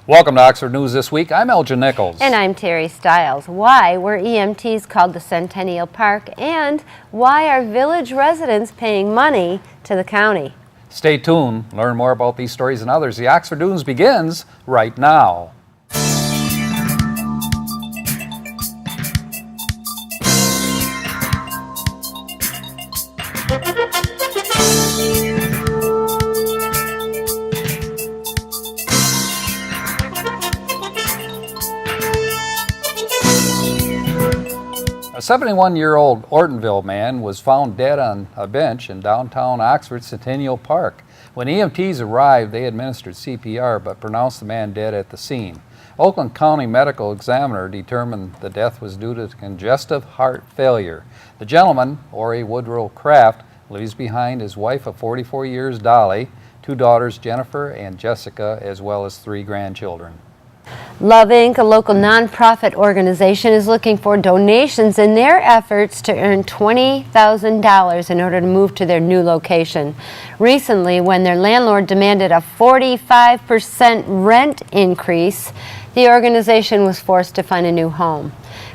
Welcome to Oxford News This Week. I'm Elgin Nichols. And I'm Terry Stiles. Why were EMTs called to Centennial Park, and why are village residents paying money to the county? Stay tuned. Learn more about these stories and others. The Oxford News begins right now. A 71-year-old Ortonville man was found dead on a bench in downtown Oxford Centennial Park. When EMTs arrived, they administered CPR but pronounced the man dead at the scene. Oakland County Medical Examiner determined the death was due to congestive heart failure. The gentleman, Ori Woodrow Kraft, leaves behind his wife of 44 years, Dolly, 2 daughters, Jennifer and Jessica, as well as 3 grandchildren. Love Inc., a local nonprofit organization, is looking for donations in their efforts to earn $20,000 in order to move to their new location. Recently, when their landlord demanded a 45% rent increase, the organization was forced to find a new home.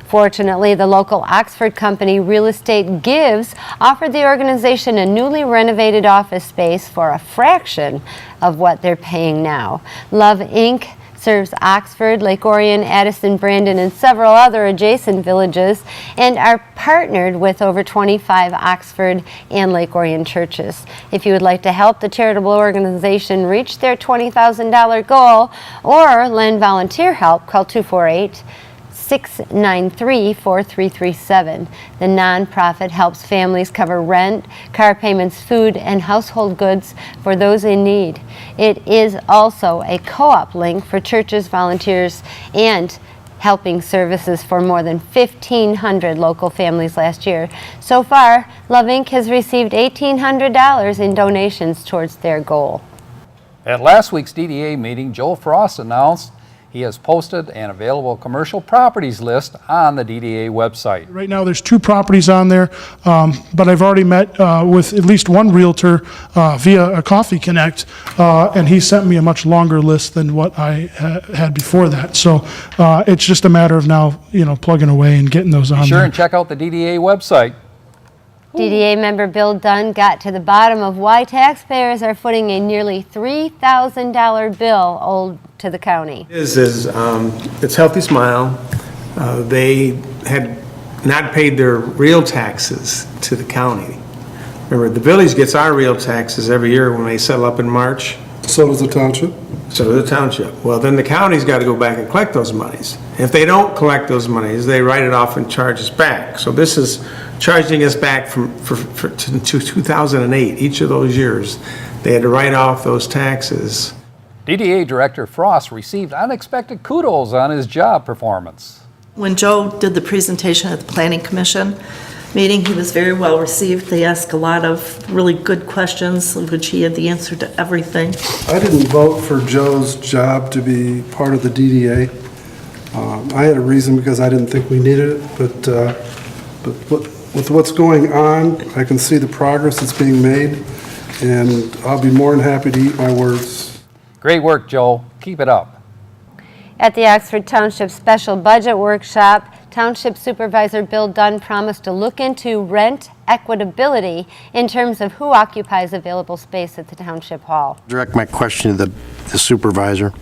Fortunately, the local Oxford company Real Estate Gives offered the organization a newly renovated office space for a fraction of what they're paying now. Love Inc. serves Oxford, Lake Orion, Addison, Brandon, and several other adjacent villages, and are partnered with over 25 Oxford and Lake Orion churches. If you would like to help the charitable organization reach their $20,000 goal or lend volunteer help, call 248-693-4337. The nonprofit helps families cover rent, car payments, food, and household goods for those in need. It is also a co-op link for churches, volunteers, and helping services for more than 1,500 local families last year. So far, Love Inc. has received $1,800 in donations towards their goal. At last week's DDA meeting, Joe Frost announced he has posted an available commercial properties list on the DDA website. Right now there's 2 properties on there, but I've already met with at least one realtor via a Coffee Connect, and he sent me a much longer list than what I had before that. So it's just a matter of now, plugging away and getting those on Be sure there. and check out the DDA website. DDA member Bill Dunn got to the bottom of why taxpayers are footing a nearly $3,000 bill owed to the county. It's Healthy Smile. They had not paid their real taxes to the county. Remember, the village gets our real taxes every year when they settle up in March. So does the township? So does the township. Well, then the county's got to go back and collect those monies. If they don't collect those monies, they write it off and charge us back. So this is charging us back to 2008. Each of those years, they had to write off those taxes. DDA Director Frost received unexpected kudos on his job performance. When Joe did the presentation at the Planning Commission meeting, he was very well received. They asked a lot of really good questions, which he had the answer to everything. I didn't vote for Joe's job to be part of the DDA. I had a reason because I didn't think we needed it, but with what's going on, I can see the progress that's being made, and I'll be more than happy to eat my words. Great work, Joe. Keep it up. At the Oxford Township Special Budget Workshop, Township Supervisor Bill Dunn promised to look into rent equitability in terms of who occupies available space at the Township Hall. Direct my question to the supervisor.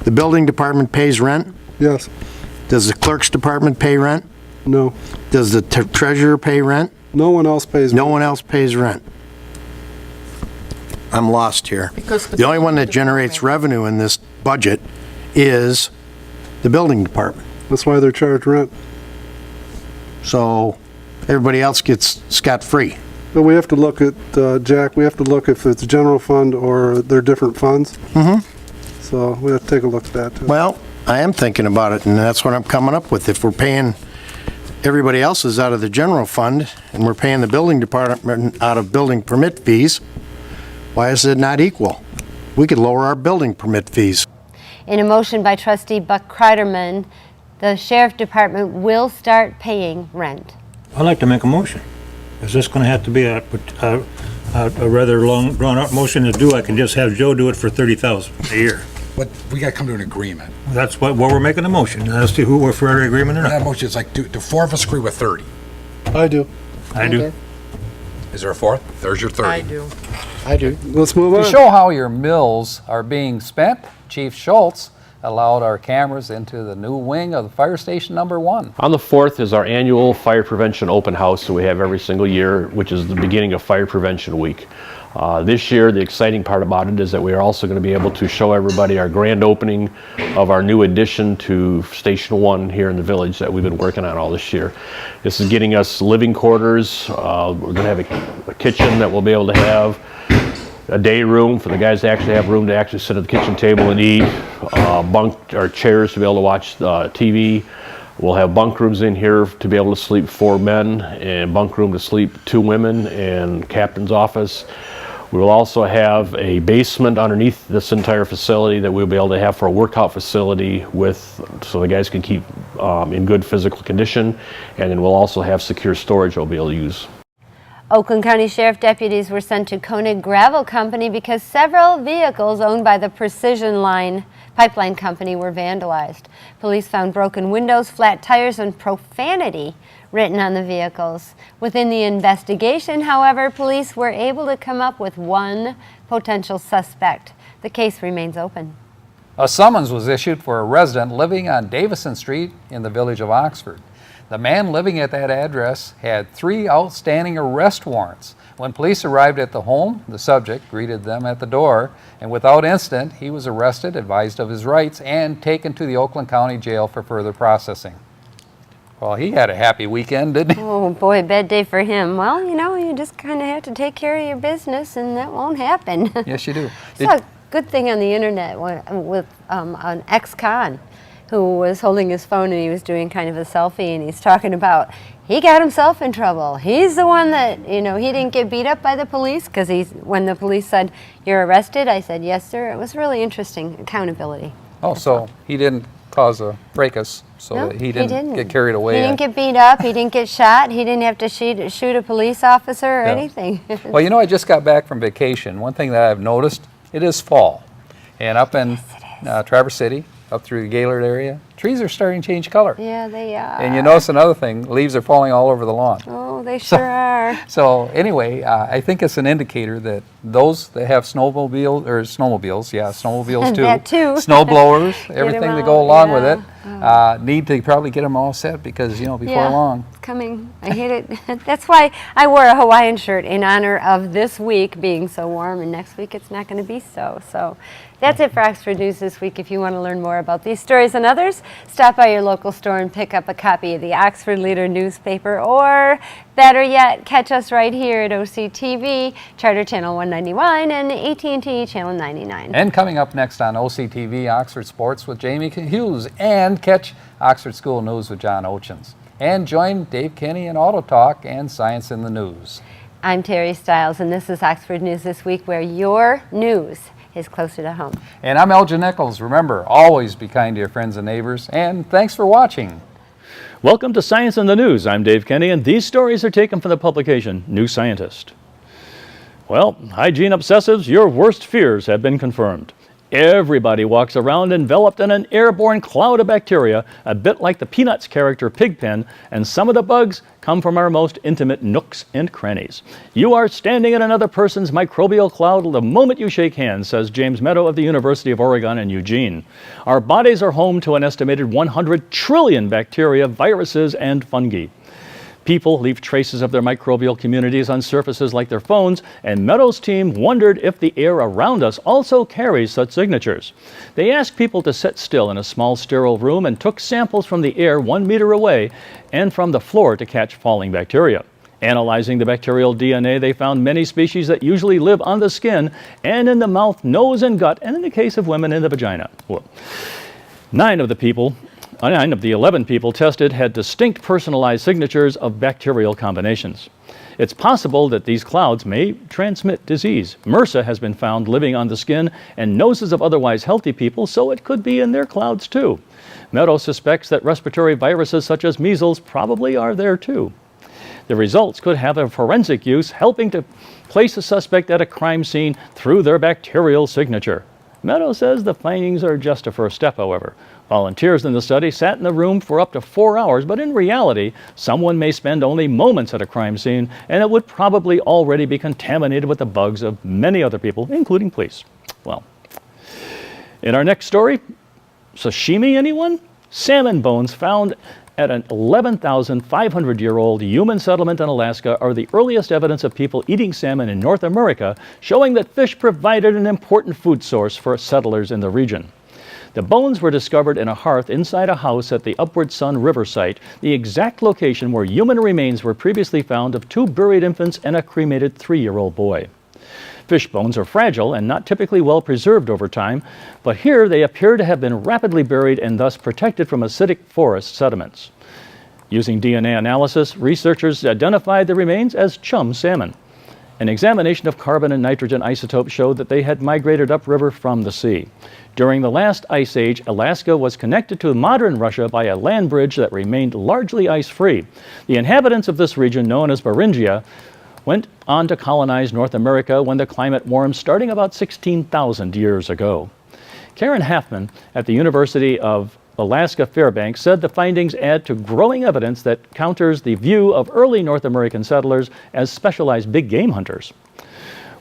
The building department pays rent? Yes. Does the clerk's department pay rent? No. Does the treasurer pay rent? No one else pays. No one else pays rent. I'm lost here. The only one that generates revenue in this budget is the building department. That's why they're charged rent. So everybody else gets scot-free. But we have to look at, Jack, we have to look if it's general fund or they're different funds. Mm-hmm. So we have to take a look at that too. Well, I am thinking about it, and that's what I'm coming up with. If we're paying everybody else is out of the general fund, and we're paying the building department out of building permit fees, why is it not equal? We could lower our building permit fees. In a motion by Trustee Buck Kreiderman, the Sheriff Department will start paying rent. I'd like to make a motion. Is this going to have to be a rather long, drawn-out motion to do? I can just have Joe do it for $30,000 a year. but we gotta come to an agreement. That's what we're making a motion, as to who we're for an agreement or And that not. motion is like, do 4 of us agree with 30? I do. I do. Is there a fourth? There's your 30. I do. I do. Let's move To on. show how your mills are being spent, Chief Schultz allowed our cameras into the new wing of the Fire Station Number 1. On the 4th is our annual fire prevention open house that we have every single year, which is the beginning of Fire Prevention Week. This year, the exciting part about it is that we are also going to be able to show everybody our grand opening of our new addition to Station 1 here in the village that we've been working on all this year. This is getting us living quarters. We're going to have a kitchen that we'll be able to have, a day room for the guys to actually have room to actually sit at the kitchen table and eat, bunk or chairs to be able to watch TV. We'll have bunk rooms in here to be able to sleep 4 men, and bunk room to sleep 2 women, and captain's office. We will also have a basement underneath this entire facility that we'll be able to have for a workout facility so the guys can keep in good physical condition, and then we'll also have secure storage we'll be able to use. Oakland County Sheriff deputies were sent to Koenig Gravel Company because several vehicles owned by the Precision Line pipeline company were vandalized. Police found broken windows, flat tires, and profanity written on the vehicles. Within the investigation, however, police were able to come up with one potential suspect. The case remains open. A summons was issued for a resident living on Davison Street in the village of Oxford. The man living at that address had 3 outstanding arrest warrants. When police arrived at the home, the subject greeted them at the door, and without incident, he was arrested, advised of his rights, and taken to the Oakland County Jail for further processing. Well, he had a happy weekend, didn't he? Oh boy, bad day for him. Well, you know, you just kind of have to take care of your business, and that won't happen. Yes, you do. Saw a good thing on the internet with an ex-con who was holding his phone and he was doing kind of a selfie, and he's talking about he got himself in trouble. He's the one that, you know, he didn't get beat up by the police because when the police said, "You're arrested," I said, "Yes, sir." It was really interesting, accountability. Oh, so he didn't cause a fracas, so No, that he didn't get carried away. He didn't get beat up. He didn't get shot. He didn't have to shoot a police officer or Yeah. anything. Well, you know, I just got back from vacation. One thing that I've noticed, it is fall. And up in Traverse City, up through the Gaylord area, trees are starting to change color. Yeah, they are. And you notice another thing, leaves are falling all over the lawn. Oh, they sure are. So anyway, I think it's an indicator that those that have snowmobiles too, That too. snow blowers, everything that go out, along with yeah. it, need to probably get them all set because, you know, before Yeah. long. It's coming. I hate it. That's why I wore a Hawaiian shirt in honor of this week being so warm, and next week it's not going to be so. So that's it for Oxford News this week. If you want to learn more about these stories and others, stop by your local store and pick up a copy of the Oxford Leader newspaper, or better yet, catch us right here at OCTV, Charter Channel 191 and AT&T Channel 99. And coming up next on OCTV, Oxford Sports with Jamie Hughes, and catch Oxford School News with John Ochins. And join Dave Kenny in Auto Talk and Science in the News. I'm Terry Stiles, and this is Oxford News This Week, where your news is closer to home. And I'm Elgin Nichols. Remember, always be kind to your friends and neighbors, and thanks for watching. Welcome to Science in the News. I'm Dave Kenny, and these stories are taken from the publication New Scientist. Well, hygiene obsessives, your worst fears have been confirmed. Everybody walks around enveloped in an airborne cloud of bacteria, a bit like the Peanuts character Pigpen, and some of the bugs come from our most intimate nooks and crannies. You are standing in another person's microbial cloud the moment you shake hands, says James Meadow of the University of Oregon in Eugene. Our bodies are home to an estimated 100 trillion bacteria, viruses, and fungi. People leave traces of their microbial communities on surfaces like their phones, and Meadows' team wondered if the air around us also carries such signatures. They asked people to sit still in a small sterile room and took samples from the air 1 meter away and from the floor to catch falling bacteria. Analyzing the bacterial DNA, they found many species that usually live on the skin and in the mouth, nose, and gut, and in the case of women, in the vagina. Well, 9 of the 11 people tested had distinct personalized signatures of bacterial combinations. It's possible that these clouds may transmit disease. MRSA has been found living on the skin and noses of otherwise healthy people, so it could be in their clouds too. Meadow suspects that respiratory viruses such as measles probably are there too. The results could have a forensic use, helping to place a suspect at a crime scene through their bacterial signature. Meadows says the findings are just a first step, however. Volunteers in the study sat in the room for up to 4 hours, but in reality, someone may spend only moments at a crime scene, and it would probably already be contaminated with the bugs of many other people, including police. Well, in our next story, sashimi, anyone? Salmon bones found at an 11,500-year-old human settlement in Alaska are the earliest evidence of people eating salmon in North America, showing that fish provided an important food source for settlers in the region. The bones were discovered in a hearth inside a house at the Upward Sun River site, the exact location where human remains were previously found of 2 buried infants and a cremated 3-year-old boy. Fish bones are fragile and not typically well preserved over time, but here they appear to have been rapidly buried and thus protected from acidic forest sediments. Using DNA analysis, researchers identified the remains as chum salmon. An examination of carbon and nitrogen isotopes showed that they had migrated upriver from the sea. During the last ice age, Alaska was connected to modern Russia by a land bridge that remained largely ice-free. The inhabitants of this region, known as Beringia, went on to colonize North America when the climate warmed starting about 16,000 years ago. Karen Halfman at the University of Alaska Fairbanks said the findings add to growing evidence that counters the view of early North American settlers as specialized big game hunters.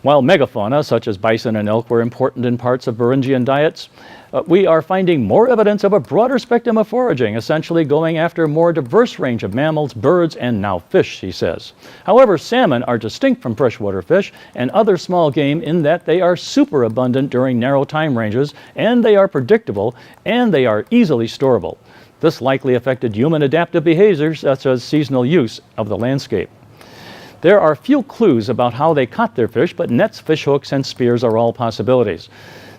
While megafauna such as bison and elk were important in parts of Beringian diets, we are finding more evidence of a broader spectrum of foraging, essentially going after a more diverse range of mammals, birds, and now fish, he says. However, salmon are distinct from freshwater fish and other small game in that they are super abundant during narrow time ranges, and they are predictable, and they are easily storable. This likely affected human adaptive behaviors such as seasonal use of the landscape. There are few clues about how they caught their fish, but nets, fish hooks, and spears are all possibilities.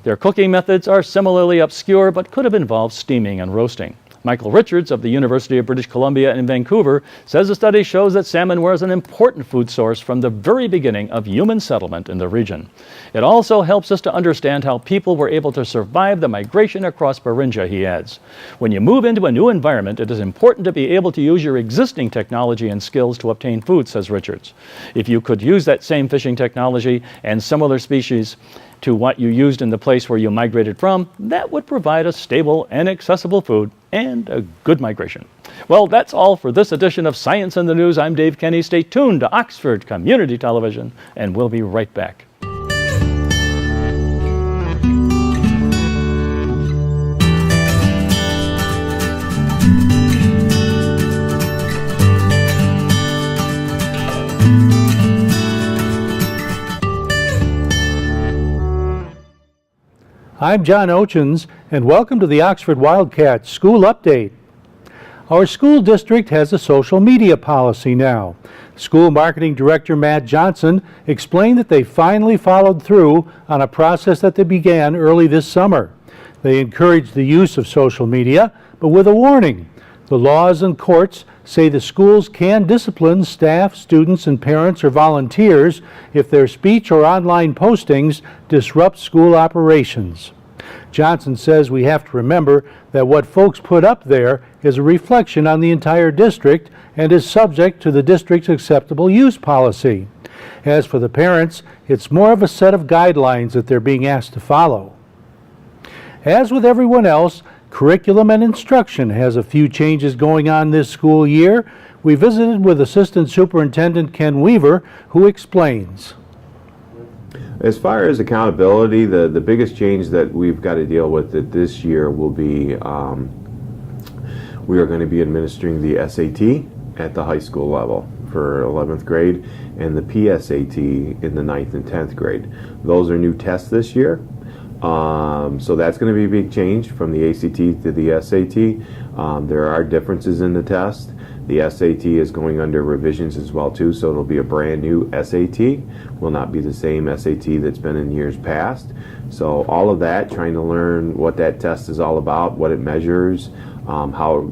Their cooking methods are similarly obscure, but could have involved steaming and roasting. Michael Richards of the University of British Columbia in Vancouver says the study shows that salmon was an important food source from the very beginning of human settlement in the region. It also helps us to understand how people were able to survive the migration across Beringia, he adds. When you move into a new environment, it is important to be able to use your existing technology and skills to obtain food, says Richards. If you could use that same fishing technology and similar species to what you used in the place where you migrated from, that would provide a stable and accessible food and a good migration. Well, that's all for this edition of Science in the News. I'm Dave Kenny. Stay tuned to Oxford Community Television, and we'll be right back. I'm John Ochins, and welcome to the Oxford Wildcats School Update. Our school district has a social media policy now. School Marketing Director Matt Johnson explained that they finally followed through on a process that they began early this summer. They encouraged the use of social media, but with a warning. The laws and courts say the schools can discipline staff, students, and parents or volunteers if their speech or online postings disrupt school operations. Johnson says we have to remember that what folks put up there is a reflection on the entire district and is subject to the district's acceptable use policy. As for the parents, it's more of a set of guidelines that they're being asked to follow. As with everyone else, curriculum and instruction has a few changes going on this school year. We visited with Assistant Superintendent Ken Weaver, who explains. As far as accountability, the biggest change that we've got to deal with this year will be we are going to be administering the SAT at the high school level for 11th grade and the PSAT in the 9th and 10th grade. Those are new tests this year. So that's going to be a big change from the ACT to the SAT. There are differences in the test. The SAT is going under revisions as well too, so it'll be a brand new SAT. Will not be the same SAT that's been in years past. So all of that, trying to learn what that test is all about, what it measures, how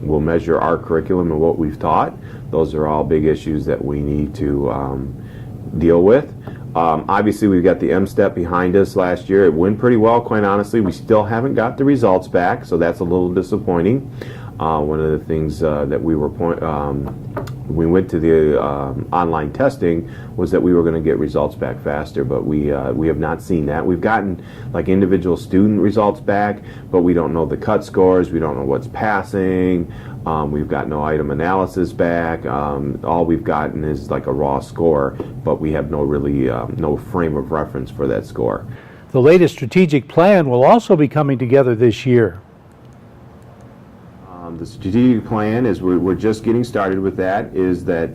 we'll measure our curriculum and what we've taught. Those are all big issues that we need to deal with. Obviously, we've got the M-STEP behind us last year. It went pretty well, quite honestly. We still haven't got the results back, so that's a little disappointing. One of the things that we were we went to the online testing was that we were going to get results back faster, but we have not seen that. We've gotten like individual student results back, but we don't know the cut scores. We don't know what's passing. We've got no item analysis back. All we've gotten is like a raw score, but we have no frame of reference for that score. The latest strategic plan will also be coming together this year. The strategic plan is we're just getting started with that, is that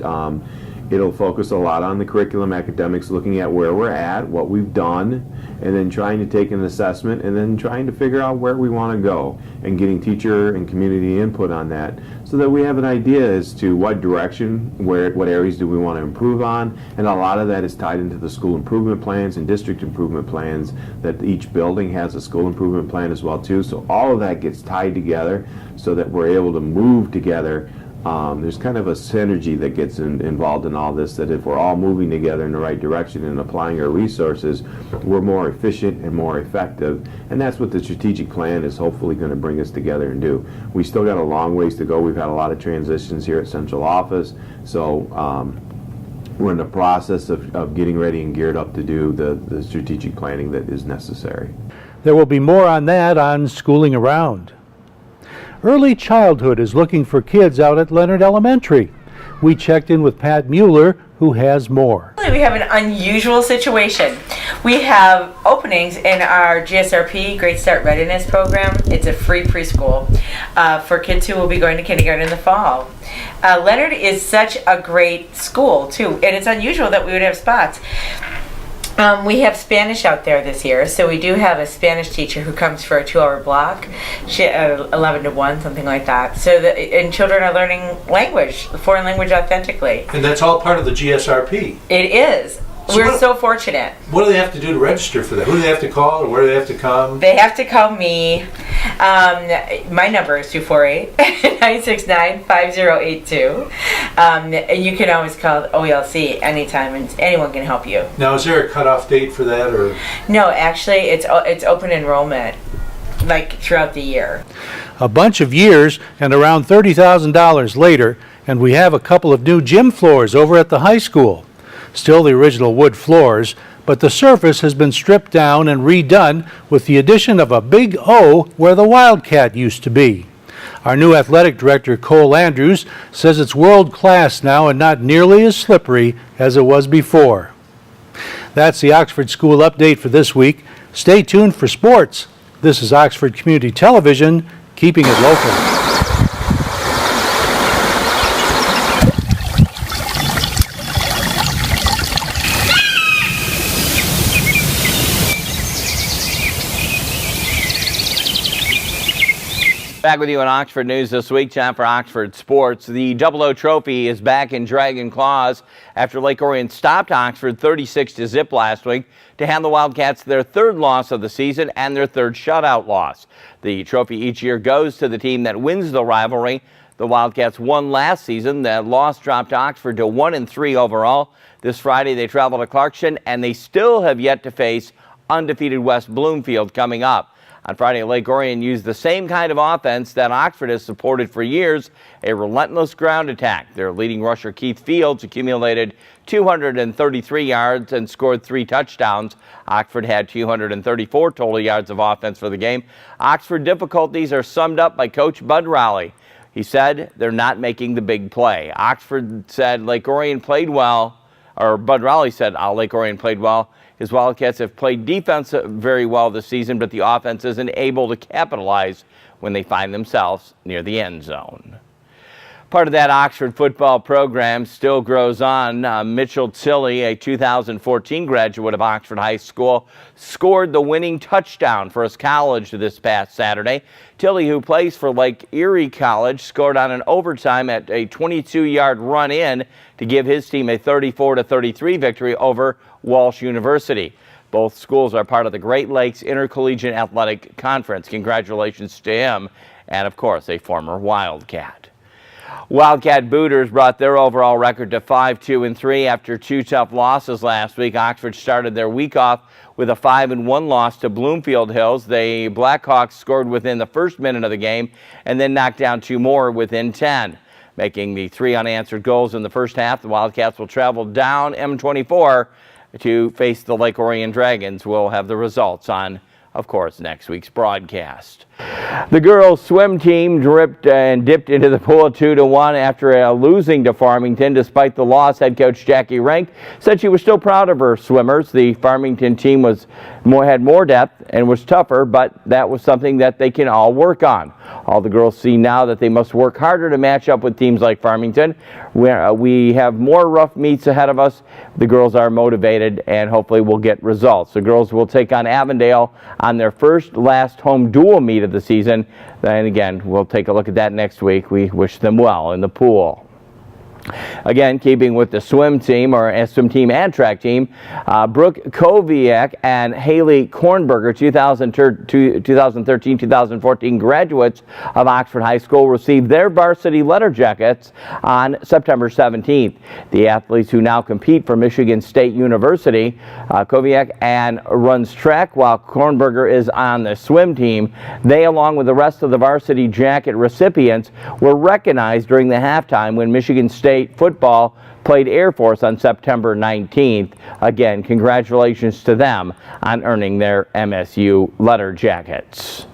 it'll focus a lot on the curriculum academics, looking at where we're at, what we've done, and then trying to take an assessment and then trying to figure out where we want to go and getting teacher and community input on that so that we have an idea as to what direction, what areas do we want to improve on. And a lot of that is tied into the school improvement plans and district improvement plans, that each building has a school improvement plan as well too. So all of that gets tied together so that we're able to move together. There's kind of a synergy that gets involved in all this, that if we're all moving together in the right direction and applying our resources, we're more efficient and more effective. And that's what the strategic plan is hopefully going to bring us together and do. We still got a long ways to go. We've had a lot of transitions here at central office, so we're in the process of getting ready and geared up to do the strategic planning that is necessary. There will be more on that on Schooling Around. Early Childhood is looking for kids out at Leonard Elementary. We checked in with Pat Mueller, who has more. We have an unusual situation. We have openings in our GSRP, Great Start Readiness Program. It's a free preschool for kids who will be going to kindergarten in the fall. Leonard is such a great school, too, and it's unusual that we would have spots. We have Spanish out there this year, so we do have a Spanish teacher who comes for a 2-hour block, 11 to 1, something like that. And children are learning language, the foreign language authentically. And that's all part of the GSRP? It is. We're so fortunate. What do they have to do to register for that? Who do they have to call, or where do they have to come? They have to call me. My number is 248-969-5082. And you can always call OELC anytime, and anyone can help you. Now, is there a cutoff date for that, or? No, actually, it's open enrollment, like throughout the year. A bunch of years and around $30,000 later, and we have a couple of new gym floors over at the high school. Still the original wood floors, but the surface has been stripped down and redone with the addition of a big O where the Wildcat used to be. Our new athletic director, Cole Andrews, says it's world class now and not nearly as slippery as it was before. That's the Oxford School Update for this week. Stay tuned for sports. This is Oxford Community Television, keeping it local. Back with you on Oxford News this week. Time for Oxford Sports. The 00 Trophy is back in Dragon Claws after Lake Orion stopped Oxford 36-0 last week to hand the Wildcats their third loss of the season and their third shutout loss. The trophy each year goes to the team that wins the rivalry. The Wildcats won last season. The loss dropped Oxford to 1-3 overall. This Friday they travel to Clarkson, and they still have yet to face undefeated West Bloomfield coming up. On Friday, Lake Orion used the same kind of offense that Oxford has supported for years, a relentless ground attack. Their leading rusher, Keith Fields, accumulated 233 yards and scored 3 touchdowns. Oxford had 234 total yards of offense for the game. Oxford difficulties are summed up by Coach Bud Rowley. He said they're not making the big play. Oxford said Lake Orion played well, or Bud Rowley said Lake Orion played well. His Wildcats have played defense very well this season, but the offense isn't able to capitalize when they find themselves near the end zone. Part of that Oxford football program still grows on. Mitchell Tilley, a 2014 graduate of Oxford High School, scored the winning touchdown for his college this past Saturday. Tilley, who plays for Lake Erie College, scored on an overtime at a 22-yard run-in to give his team a 34-33 victory over Walsh University. Both schools are part of the Great Lakes Intercollegiate Athletic Conference. Congratulations to him, and of course, a former Wildcat. Wildcat Booters brought their overall record to 5-2-3 after 2 tough losses last week. Oxford started their week off with a 5-1 loss to Bloomfield Hills. The Blackhawks scored within the first minute of the game and then knocked down 2 more within 10. making the 3 unanswered goals in the first half. The Wildcats will travel down M24 to face the Lake Orion Dragons. We'll have the results on, of course, next week's broadcast. The girls' swim team dipped into the pool 2-1 after losing to Farmington. Despite the loss, head coach Jackie Rank said she was still proud of her swimmers. The Farmington team had more depth and was tougher, but that was something that they can all work on. All the girls see now that they must work harder to match up with teams like Farmington. We have more rough meets ahead of us. The girls are motivated and hopefully will get results. The girls will take on Avondale on their last home dual meet of the season. Then again, we'll take a look at that next week. We wish them well in the pool. Again, keeping with the swim team and track team, Brooke Koviak and Haley Kornberger, 2013-2014 graduates of Oxford High School, received their varsity letter jackets on September 17th. The athletes who now compete for Michigan State University, Koviak runs track while Kornberger is on the swim team. They, along with the rest of the varsity jacket recipients, were recognized during the halftime when Michigan State football played Air Force on September 19th. Again, congratulations to them on earning their MSU letter jackets.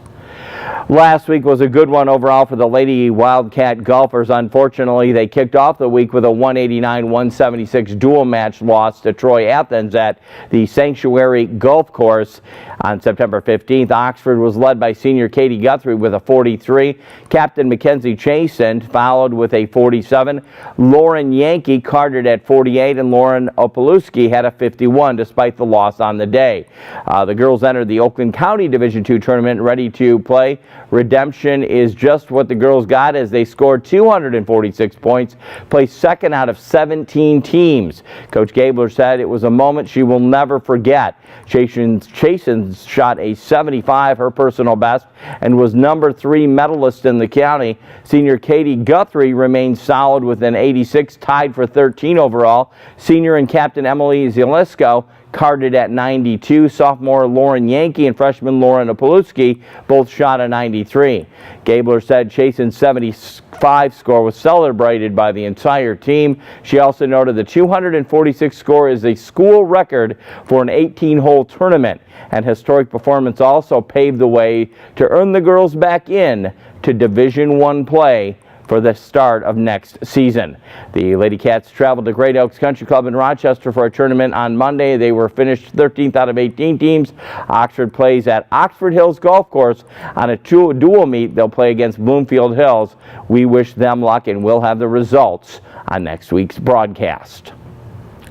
Last week was a good one overall for the Lady Wildcat golfers. Unfortunately, they kicked off the week with a 189-176 dual match loss to Troy Athens at the Sanctuary Golf Course on September 15th. Oxford was led by senior Katie Guthrie with a 43. Captain Mackenzie Chasen followed with a 47. Lauren Yankee carded at 48, and Lauren Opalewski had a 51 despite the loss on the day. The girls entered the Oakland County Division II tournament ready to play. Redemption is just what the girls got as they scored 246 points, placed second out of 17 teams. Coach Gabler said it was a moment she will never forget. Chasen shot a 75, her personal best, and was number 3 medalist in the county. Senior Katie Guthrie remained solid with an 86, tied for 13 overall. Senior and captain Emily Zielisco carded at 92. Sophomore Lauren Yankee and freshman Lauren Opalewski both shot a 93. Gabler said Chasen's 75 score was celebrated by the entire team. She also noted the 246 score is a school record for an 18-hole tournament, and historic performance also paved the way to earn the girls back in to Division I play for the start of next season. The Lady Cats traveled to Great Oaks Country Club in Rochester for a tournament on Monday. They were finished 13th out of 18 teams. Oxford plays at Oxford Hills Golf Course on a dual meet. They'll play against Bloomfield Hills. We wish them luck, and we'll have the results on next week's broadcast.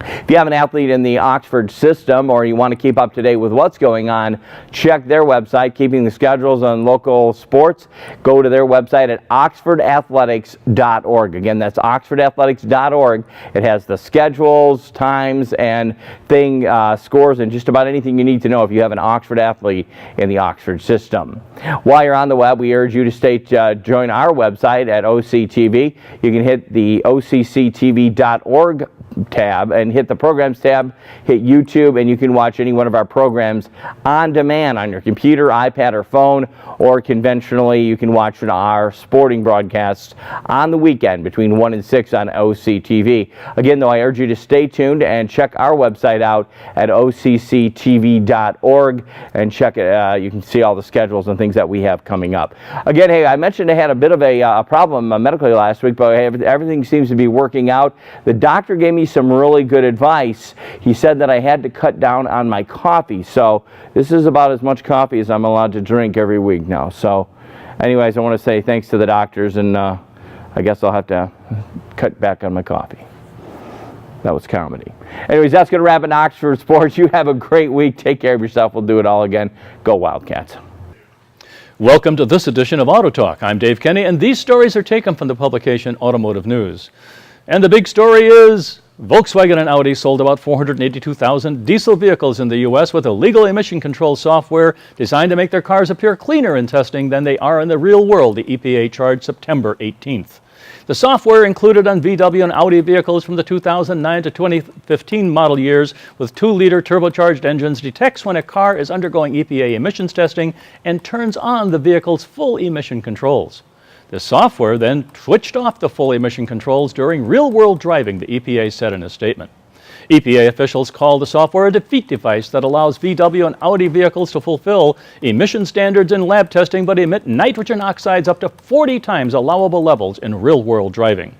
If you have an athlete in the Oxford system or you want to keep up to date with what's going on, check their website, keeping the schedules on local sports. Go to their website at oxfordathletics.org. Again, that's oxfordathletics.org. It has the schedules, times, and scores, and just about anything you need to know if you have an Oxford athlete in the Oxford system. While you're on the web, we urge you to join our website at OCTV. You can hit the OCCTV.org tab and hit the programs tab, hit YouTube, and you can watch any one of our programs on demand on your computer, iPad, or phone, or conventionally you can watch our sporting broadcasts on the weekend between 1 and 6 on OCTV. Again, though, I urge you to stay tuned and check our website out at OCCTV.org and check it. You can see all the schedules and things that we have coming up. Again, hey, I mentioned I had a bit of a problem medically last week, but everything seems to be working out. The doctor gave me some really good advice. He said that I had to cut down on my coffee. So this is about as much coffee as I'm allowed to drink every week now. So anyways, I want to say thanks to the doctors, and I guess I'll have to cut back on my coffee. That was comedy. Anyways, that's going to wrap it in Oxford Sports. You have a great week. Take care of yourself. We'll do it all again. Go Wildcats. Welcome to this edition of Auto Talk. I'm Dave Kenny, and these stories are taken from the publication Automotive News. And the big story is Volkswagen and Audi sold about 482,000 diesel vehicles in the U.S. with illegal emission control software designed to make their cars appear cleaner in testing than they are in the real world, the EPA charged September 18th. The software included on VW and Audi vehicles from the 2009 to 2015 model years with 2-liter turbocharged engines detects when a car is undergoing EPA emissions testing and turns on the vehicle's full emission controls. The software then switched off the full emission controls during real-world driving, the EPA said in a statement. EPA officials call the software a defeat device that allows VW and Audi vehicles to fulfill emission standards in lab testing but emit nitrogen oxides up to 40 times allowable levels in real-world driving.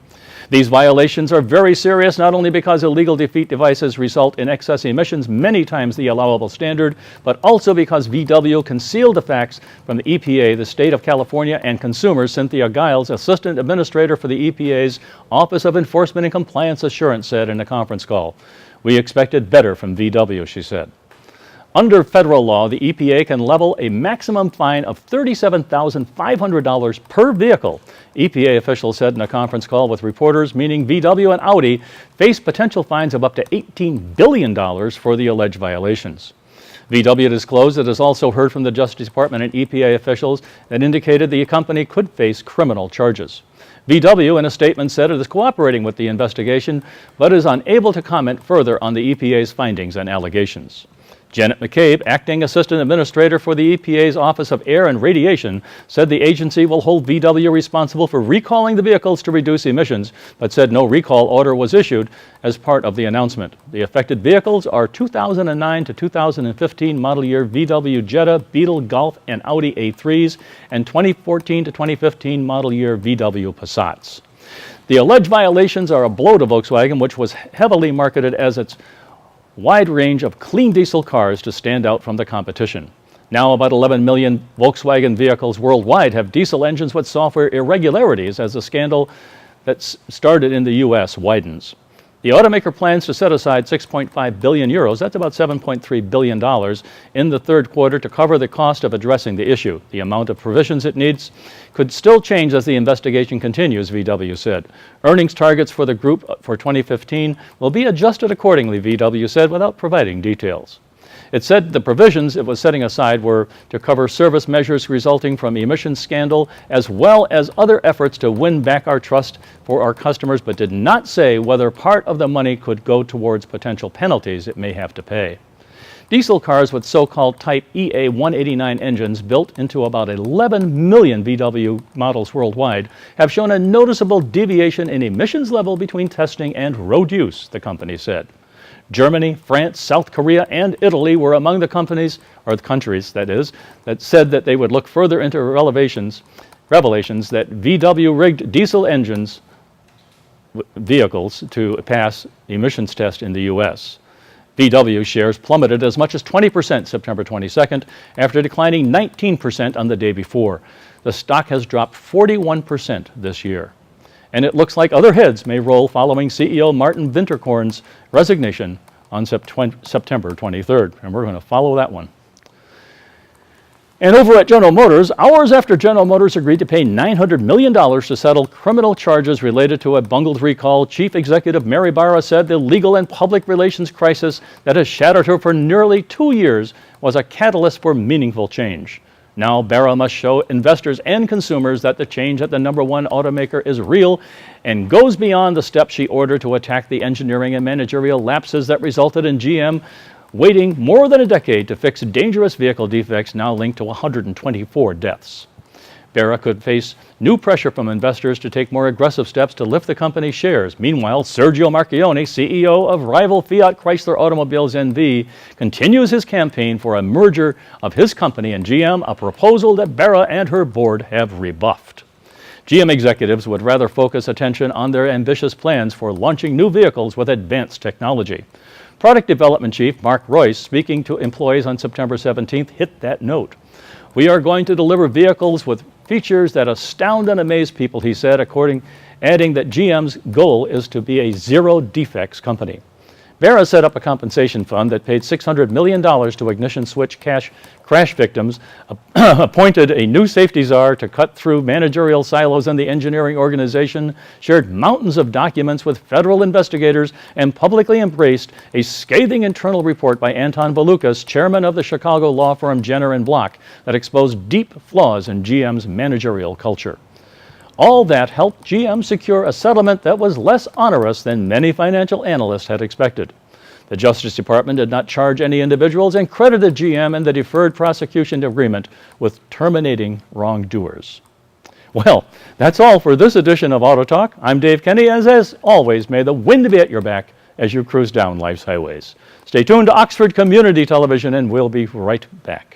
These violations are very serious, not only because illegal defeat devices result in excess emissions many times the allowable standard, but also because VW concealed the facts from the EPA, the state of California, and consumers. Cynthia Giles, assistant administrator for the EPA's Office of Enforcement and Compliance Assurance, said in a conference call. "We expected better from VW," she said. Under federal law, the EPA can level a maximum fine of $37,500 per vehicle, EPA officials said in a conference call with reporters, meaning VW and Audi face potential fines of up to $18 billion for the alleged violations. VW disclosed it has also heard from the Justice Department and EPA officials that indicated the company could face criminal charges. VW, in a statement, said it is cooperating with the investigation, but is unable to comment further on the EPA's findings and allegations. Janet McCabe, acting assistant administrator for the EPA's Office of Air and Radiation, said the agency will hold VW responsible for recalling the vehicles to reduce emissions, but said no recall order was issued as part of the announcement. The affected vehicles are 2009 to 2015 model year VW Jetta, Beetle, Golf, and Audi A3s, and 2014 to 2015 model year VW Passats. The alleged violations are a blow to Volkswagen, which was heavily marketed as its wide range of clean diesel cars to stand out from the competition. Now about 11 million Volkswagen vehicles worldwide have diesel engines with software irregularities as the scandal that started in the U.S. widens. The automaker plans to set aside 6.5 billion euros, that's about $7.3 billion, in the third quarter to cover the cost of addressing the issue. The amount of provisions it needs could still change as the investigation continues, VW said. Earnings targets for the group for 2015 will be adjusted accordingly, VW said, without providing details. It said the provisions it was setting aside were to cover service measures resulting from emissions scandal, as well as other efforts to win back our trust for our customers, but did not say whether part of the money could go towards potential penalties it may have to pay. Diesel cars with so-called Type EA 189 engines built into about 11 million VW models worldwide have shown a noticeable deviation in emissions level between testing and road use, the company said. Germany, France, South Korea, and Italy were among the companies, or the countries, that is, that said that they would look further into revelations that VW rigged diesel engines vehicles to pass emissions test in the U.S. VW shares plummeted as much as 20% September 22nd after declining 19% on the day before. The stock has dropped 41% this year. And it looks like other heads may roll following CEO Martin Winterkorn's resignation on September 23rd. And we're going to follow that one. And over at General Motors, hours after General Motors agreed to pay $900 million to settle criminal charges related to a bungled recall, Chief Executive Mary Barra said the legal and public relations crisis that has shattered her for nearly 2 years was a catalyst for meaningful change. Now Barra must show investors and consumers that the change at the #1 automaker is real and goes beyond the steps she ordered to attack the engineering and managerial lapses that resulted in GM waiting more than a decade to fix dangerous vehicle defects now linked to 124 deaths. Barra could face new pressure from investors to take more aggressive steps to lift the company's shares. Meanwhile, Sergio Marchionne, CEO of rival Fiat Chrysler Automobiles NV, continues his campaign for a merger of his company and GM, a proposal that Barra and her board have rebuffed. GM executives would rather focus attention on their ambitious plans for launching new vehicles with advanced technology. Product Development Chief Mark Royce, speaking to employees on September 17th, hit that note. "We are going to deliver vehicles with features that astound and amaze people," he said, adding that GM's goal is to be a zero defects company. Barra set up a compensation fund that paid $600 million to ignition switch crash victims, appointed a new safety czar to cut through managerial silos in the engineering organization, shared mountains of documents with federal investigators, and publicly embraced a scathing internal report by Anton Valukas, chairman of the Chicago law firm Jenner & Block, that exposed deep flaws in GM's managerial culture. All that helped GM secure a settlement that was less onerous than many financial analysts had expected. The Justice Department did not charge any individuals and credited GM and the deferred prosecution agreement with terminating wrongdoers. Well, that's all for this edition of Auto Talk. I'm Dave Kenny, as always, may the wind be at your back as you cruise down life's highways. Stay tuned to Oxford Community Television, and we'll be right back.